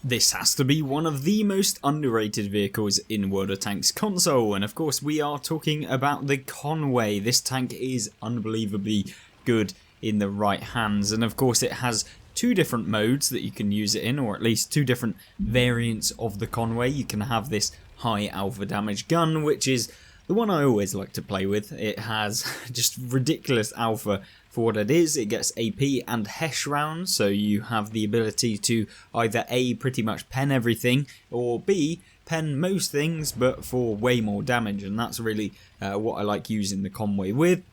This has to be one of the most underrated vehicles in World of Tanks console, and of course we are talking about the Conway. This tank is unbelievably good in the right hands, and of course it has two different modes that you can use it in, or at least two different variants of the Conway. You can have this high alpha damage gun, which is the one I always like to play with. It has just ridiculous alpha for what it is. It gets AP and Hesh rounds, so you have the ability to either A, pretty much pen everything, or B, pen most things but for way more damage, and that's really what I like using the Conway with.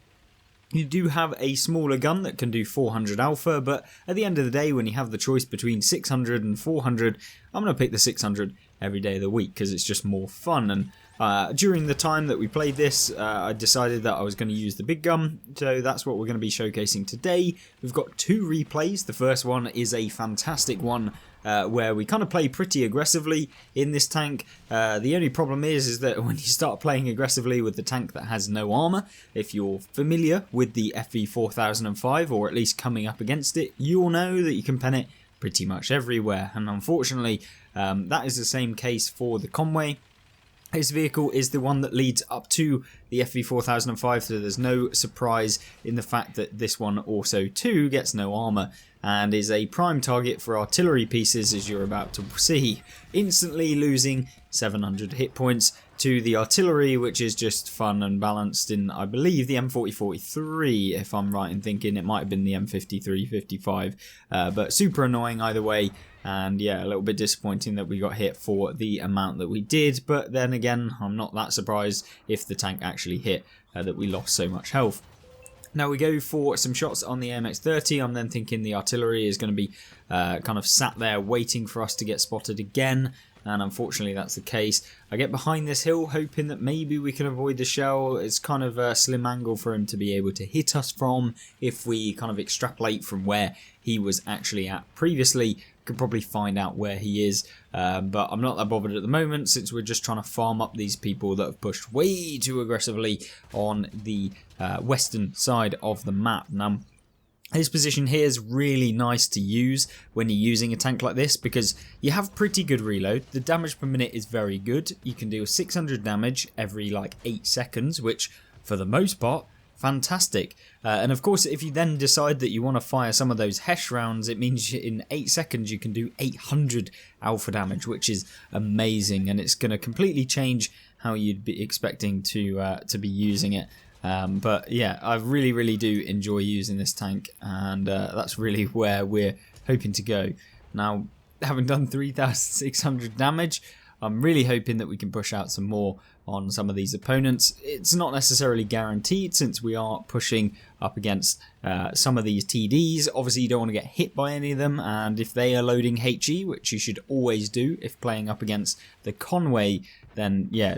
You do have a smaller gun that can do 400 alpha, but at the end of the day, when you have the choice between 600 and 400, I'm going to pick the 600 every day of the week because it's just more fun. And during the time that we played this, I decided that I was going to use the big gun, so that's what we're going to be showcasing today. We've got two replays. The first one is a fantastic one where we kind of play pretty aggressively in this tank. The only problem is that when you start playing aggressively with the tank that has no armor, if you're familiar with the FV4005 or at least coming up against it, you'll know that you can pen it pretty much everywhere, and unfortunately that is the same case for the Conway. This vehicle is the one that leads up to the FV4005, so there's no surprise in the fact that this one also too gets no armor and is a prime target for artillery pieces, as you're about to see, instantly losing 700 hit points to the artillery, which is just fun and balanced in, I believe, the M4043, if I'm right in thinking. It might have been the M5355, but super annoying either way. And yeah, a little bit disappointing that we got hit for the amount that we did, but then again, I'm not that surprised if the tank actually hit that we lost so much health. Now we go for some shots on the AMX-30. I'm then thinking the artillery is going to be kind of sat there waiting for us to get spotted again, and unfortunately that's the case. I get behind this hill hoping that maybe we can avoid the shell. It's kind of a slim angle for him to be able to hit us from. If we kind of extrapolate from where he was actually at previously, could probably find out where he is, but I'm not that bothered at the moment since we're just trying to farm up these people that have pushed way too aggressively on the western side of the map. Now this position here is really nice to use when you're using a tank like this because you have pretty good reload. The damage per minute is very good. You can do 600 damage every like 8 seconds, which for the most part, fantastic. And of course, if you then decide that you want to fire some of those Hesh rounds, it means in 8 seconds you can do 800 alpha damage, which is amazing, and it's going to completely change how you'd be expecting to be using it. But yeah, I really do enjoy using this tank, and that's really where we're hoping to go. Now, having done 3,600 damage, I'm really hoping that we can push out some more on some of these opponents. It's not necessarily guaranteed since we are pushing up against some of these TDs. Obviously you don't want to get hit by any of them, and if they are loading HE, which you should always do if playing up against the Conway, then yeah,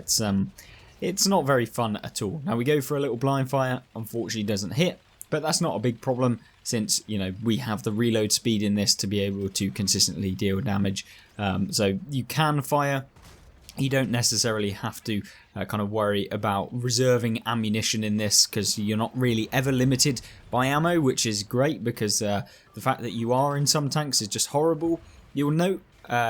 it's not very fun at all. Now we go for a little blind fire, unfortunately doesn't hit, but that's not a big problem since, you know, we have the reload speed in this to be able to consistently deal damage. So you can fire. You don't necessarily have to kind of worry about reserving ammunition in this because you're not really ever limited by ammo, which is great because the fact that you are in some tanks is just horrible. You'll note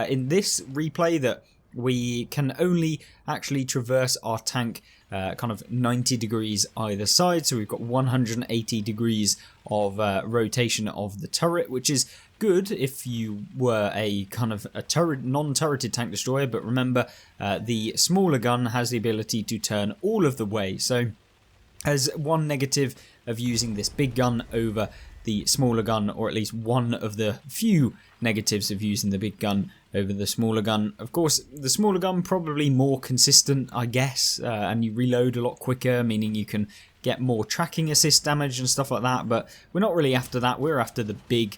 in this replay that we can only actually traverse our tank kind of 90 degrees either side, so we've got 180 degrees of rotation of the turret, which is good if you were a kind of a non-turreted tank destroyer, but remember the smaller gun has the ability to turn all of the way. So as one negative of using this big gun over the smaller gun, or at least one of the few negatives of using the big gun over the smaller gun. Of course, the smaller gun probably more consistent, I guess, and you reload a lot quicker, meaning you can get more tracking assist damage and stuff like that, but we're not really after that. We're after the big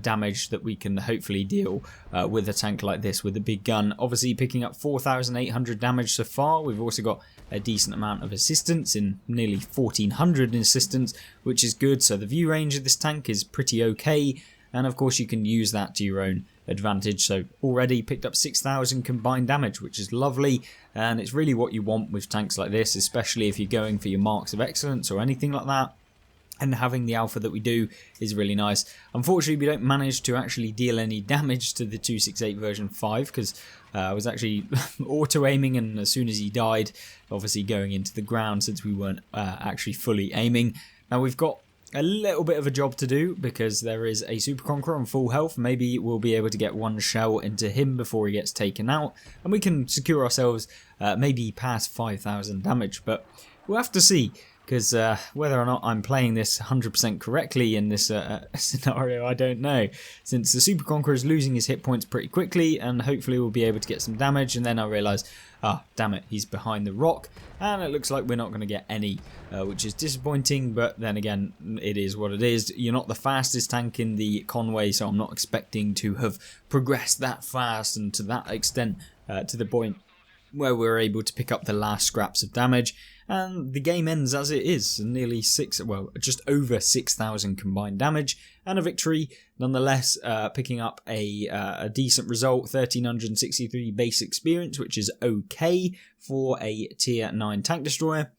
damage that we can hopefully deal with a tank like this with a big gun. Obviously picking up 4,800 damage so far. We've also got a decent amount of assistance in nearly 1,400 assistance, which is good. So the view range of this tank is pretty okay, and of course you can use that to your own advantage. So already picked up 6,000 combined damage, which is lovely, and it's really what you want with tanks like this, especially if you're going for your marks of excellence or anything like that. And having the alpha that we do is really nice. Unfortunately, we don't manage to actually deal any damage to the 268 version 5 because I was actually auto-aiming, and as soon as he died, obviously going into the ground since we weren't actually fully aiming. Now we've got a little bit of a job to do because there is a Super Conqueror on full health. Maybe we'll be able to get one shell into him before he gets taken out, and we can secure ourselves maybe past 5,000 damage, but we'll have to see. Because whether or not I'm playing this 100% correctly in this scenario, I don't know. Since the Super Conqueror is losing his hit points pretty quickly, and hopefully we'll be able to get some damage, and then I realise, damn it, he's behind the rock, and it looks like we're not going to get any, which is disappointing, but then again, it is what it is. You're not the fastest tank in the Conway, so I'm not expecting to have progressed that fast and to that extent, to the point where we're able to pick up the last scraps of damage. And the game ends as it is, nearly just over 6,000 combined damage, and a victory nonetheless, picking up a decent result, 1,363 base experience, which is okay for a tier 9 tank destroyer.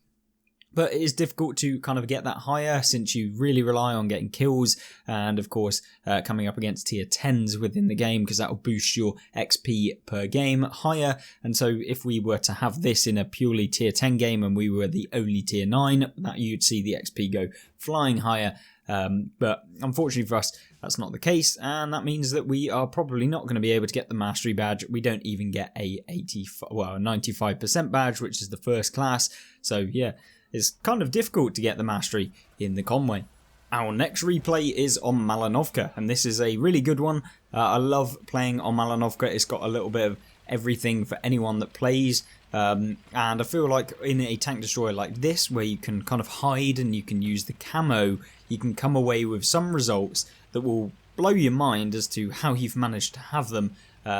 But it is difficult to kind of get that higher since you really rely on getting kills and, of course, coming up against tier 10s within the game, because that will boost your XP per game higher. And so if we were to have this in a purely tier 10 game and we were the only tier 9, that you'd see the XP go flying higher. But unfortunately for us, that's not the case, and that means that we are probably not going to be able to get the mastery badge. We don't even get a 95% badge, which is the first class. So yeah, it's kind of difficult to get the mastery in the Conway. Our next replay is on Malinovka, and this is a really good one. I love playing on Malinovka. It's got a little bit of everything for anyone that plays, and I feel like in a tank destroyer like this, where you can kind of hide and you can use the camo, you can come away with some results that will blow your mind as to how you've managed to have them.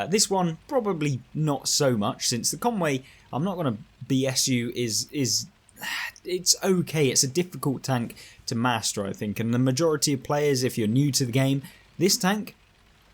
This one, probably not so much, since the Conway, I'm not going to BS you, it's okay. It's a difficult tank to master, I think, and the majority of players, if you're new to the game, this tank,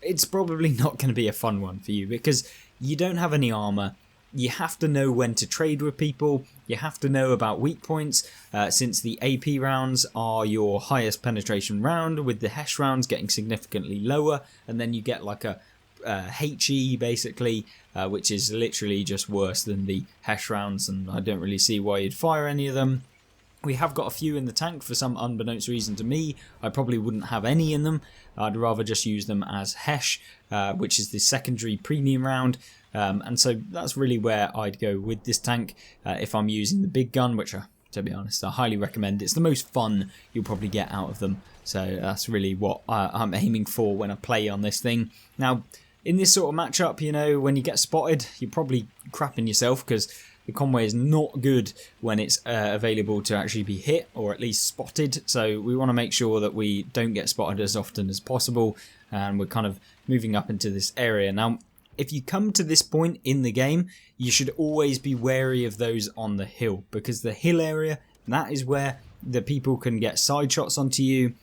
it's probably not going to be a fun one for you because you don't have any armor. You have to know when to trade with people. You have to know about weak points, since the AP rounds are your highest penetration round, with the HESH rounds getting significantly lower, and then you get like a HE basically, which is literally just worse than the HESH rounds, and I don't really see why you'd fire any of them. We have got a few in the tank for some unbeknownst reason to me. I probably wouldn't have any in them. I'd rather just use them as HESH, which is the secondary premium round. And so that's really where I'd go with this tank if I'm using the big gun, which, to be honest, I highly recommend. It's the most fun you'll probably get out of them. So that's really what I'm aiming for when I play on this thing. Now, in this sort of matchup, you know, when you get spotted, you're probably crapping yourself because the Conway is not good when it's available to actually be hit or at least spotted. So we want to make sure that we don't get spotted as often as possible, and we're kind of moving up into this area. Now, if you come to this point in the game, you should always be wary of those on the hill, because the hill area, that is where the people can get side shots onto you.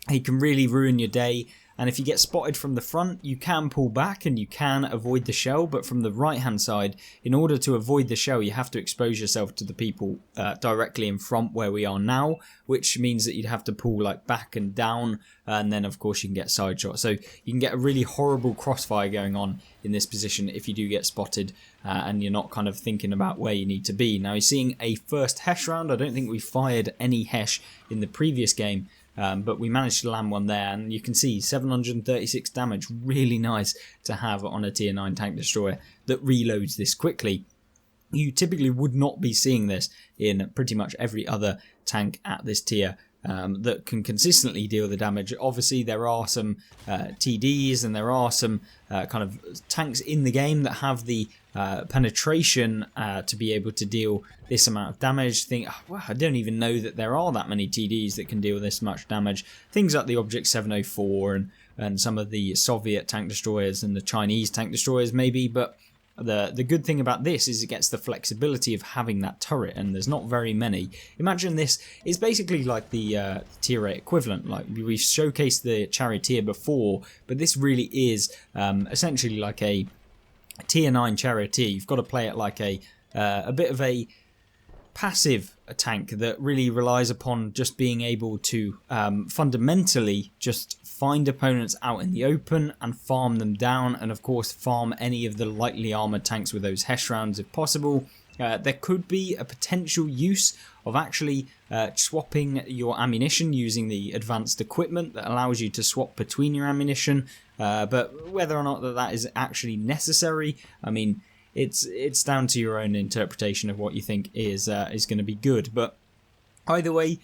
It can really ruin your day. And if you get spotted from the front, you can pull back and you can avoid the shell. But from the right hand side, in order to avoid the shell, you have to expose yourself to the people directly in front where we are now, which means that you'd have to pull like back and down. And then of course you can get side shot. So you can get a really horrible crossfire going on in this position if you do get spotted and you're not kind of thinking about where you need to be. Now you're seeing a first HESH round. I don't think we fired any HESH in the previous game. But we managed to land one there, and you can see 736 damage, really nice to have on a tier 9 tank destroyer that reloads this quickly. You typically would not be seeing this in pretty much every other tank at this tier that can consistently deal the damage. Obviously there are some TDs and there are some kind of tanks in the game that have the penetration to be able to deal this amount of damage. Well, I don't even know that there are that many TDs that can deal this much damage. Things like the Object 704 and some of the Soviet tank destroyers and the Chinese tank destroyers maybe, but the good thing about this is it gets the flexibility of having that turret, and there's not very many. Imagine this is basically like the tier 8 equivalent. Like we've showcased the Charioteer before, but this really is essentially like a tier 9 Charioteer. You've got to play it like a bit of a passive tank that really relies upon just being able to fundamentally just find opponents out in the open and farm them down, and of course farm any of the lightly armoured tanks with those Hesh rounds if possible. There could be a potential use of actually swapping your ammunition using the advanced equipment that allows you to swap between your ammunition, but whether or not that is actually necessary, I mean, it's down to your own interpretation of what you think is going to be good. But either way,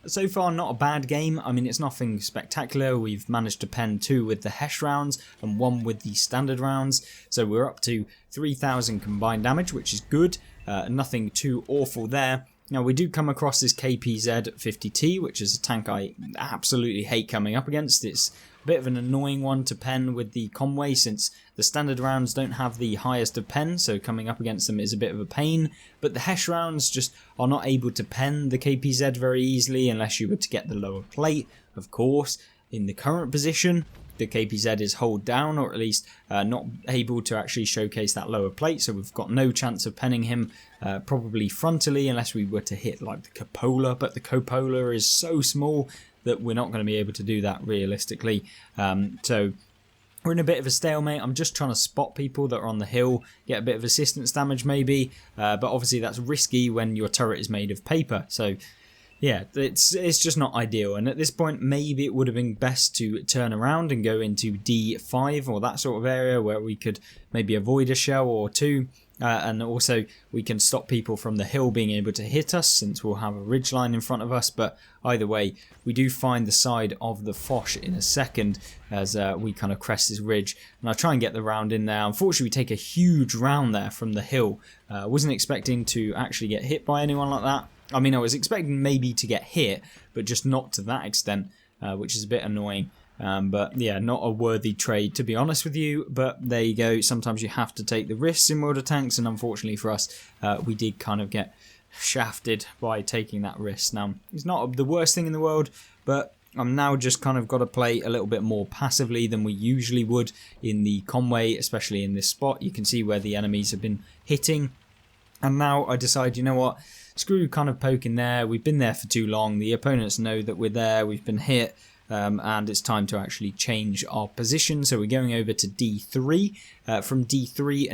so far not a bad game. I mean, it's nothing spectacular. We've managed to pen 2 with the Hesh rounds and 1 with the standard rounds, so we're up to 3,000 combined damage, which is good. Nothing too awful there. Now, we do come across this KPZ 50T, which is a tank I absolutely hate coming up against. It's a bit of an annoying one to pen with the Conway, since the standard rounds don't have the highest of pen, so coming up against them is a bit of a pain. But the Hesh rounds just are not able to pen the KPZ very easily unless you were to get the lower plate. Of course, in the current position, the KPZ is hold down, or at least not able to actually showcase that lower plate, so we've got no chance of penning him probably frontally unless we were to hit like the cupola, but the cupola is so small that we're not going to be able to do that realistically. So we're in a bit of a stalemate. I'm just trying to spot people that are on the hill, get a bit of assistance damage maybe, but obviously that's risky when your turret is made of paper, so yeah, it's just not ideal. And at this point, maybe it would have been best to turn around and go into D5 or that sort of area where we could maybe avoid a shell or two. And also we can stop people from the hill being able to hit us, since we'll have a ridgeline in front of us. But either way, we do find the side of the Foch in a second as we kind of crest this ridge. And I'll try and get the round in there. Unfortunately, we take a huge round there from the hill. Wasn't expecting to actually get hit by anyone like that. I mean, I was expecting maybe to get hit, but just not to that extent, which is a bit annoying. But yeah, not a worthy trade, to be honest with you. But there you go. Sometimes you have to take the risks in World of Tanks, and unfortunately for us, we did kind of get shafted by taking that risk. Now, it's not the worst thing in the world, but I'm now just kind of got to play a little bit more passively than we usually would in the Conway, especially in this spot. You can see where the enemies have been hitting. And now I decide, you know what, screw kind of poking there. We've been there for too long. The opponents know that we're there. We've been hit. And it's time to actually change our position. So we're going over to D3. From D3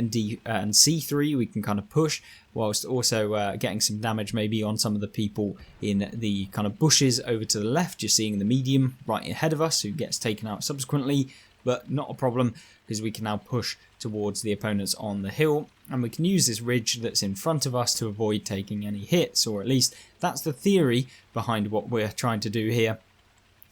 and C3 we can kind of push, whilst also getting some damage maybe on some of the people in the kind of bushes over to the left. You're seeing the medium right ahead of us, who gets taken out subsequently, but not a problem because we can now push towards the opponents on the hill, and we can use this ridge that's in front of us to avoid taking any hits, or at least that's the theory behind what we're trying to do here.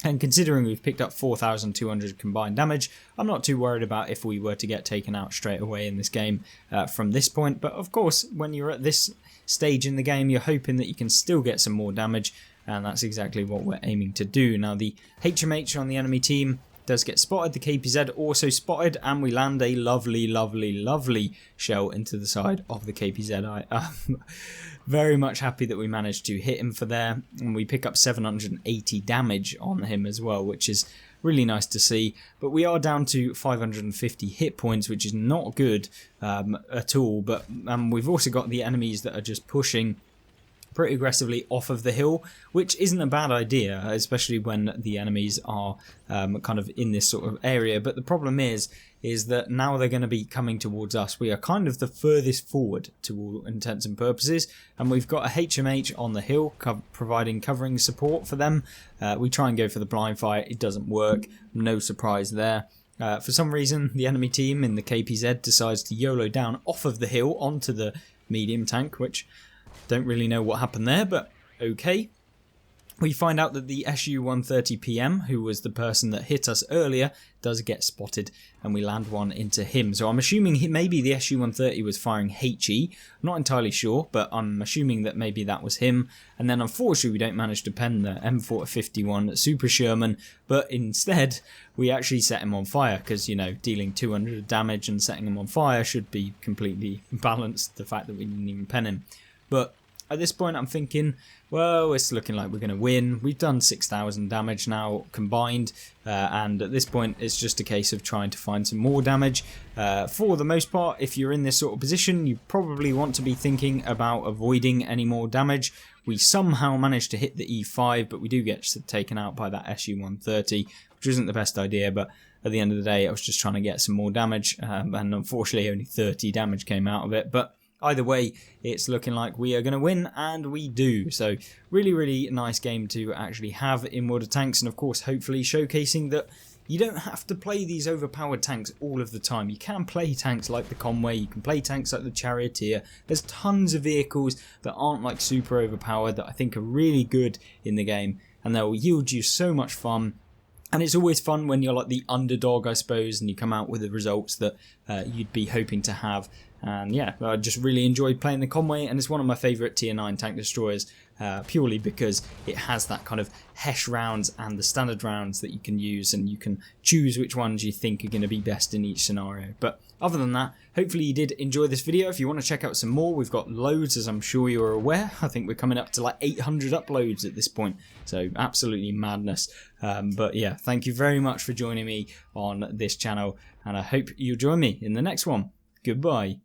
And considering we've picked up 4,200 combined damage, I'm not too worried about if we were to get taken out straight away in this game from this point. But of course, when you're at this stage in the game, you're hoping that you can still get some more damage, and that's exactly what we're aiming to do. Now, the HMH on the enemy team does get spotted, the KPZ also spotted, and we land a lovely, lovely, lovely shell into the side of the KPZ. I am very much happy that we managed to hit him for there, and we pick up 780 damage on him as well, which is really nice to see. But we are down to 550 hit points, which is not good at all. But we've also got the enemies that are just pushing pretty aggressively off of the hill, which isn't a bad idea, especially when the enemies are kind of in this sort of area. But the problem is that now they're going to be coming towards us. We are kind of the furthest forward to all intents and purposes, and we've got a HMH on the hill providing covering support for them. We try and go for the blind fire, it doesn't work, no surprise there. For some reason, the enemy team in the KPZ decides to YOLO down off of the hill onto the medium tank, which don't really know what happened there, but okay. We find out that the SU-130PM, who was the person that hit us earlier, does get spotted, and we land one into him. So I'm assuming maybe the SU-130 was firing HE. I'm not entirely sure, but I'm assuming that maybe that was him. And then unfortunately we don't manage to pen the M451 Super Sherman, but instead we actually set him on fire, because, you know, dealing 200 damage and setting him on fire should be completely balanced, the fact that we didn't even pen him. But at this point I'm thinking, well, it's looking like we're going to win. We've done 6,000 damage now combined, and at this point it's just a case of trying to find some more damage. For the most part, if you're in this sort of position, you probably want to be thinking about avoiding any more damage. We somehow managed to hit the E5, but we do get taken out by that SU-130, which isn't the best idea, but at the end of the day I was just trying to get some more damage, and unfortunately only 30 damage came out of it. But either way, it's looking like we are going to win, and we do. So really nice game to actually have in World of Tanks, and of course hopefully showcasing that you don't have to play these overpowered tanks all of the time. You can play tanks like the Conway, you can play tanks like the Charioteer. There's tons of vehicles that aren't like super overpowered that I think are really good in the game, and they'll yield you so much fun. And it's always fun when you're like the underdog, I suppose, and you come out with the results that you'd be hoping to have. And yeah, I just really enjoyed playing the Conway, and it's one of my favourite tier 9 tank destroyers, purely because it has that kind of Hesh rounds and the standard rounds that you can use, and you can choose which ones you think are going to be best in each scenario. But other than that, hopefully you did enjoy this video. If you want to check out some more, we've got loads, as I'm sure you're aware. I think we're coming up to like 800 uploads at this point, so absolutely madness. But yeah, thank you very much for joining me on this channel, and I hope you'll join me in the next one. Goodbye.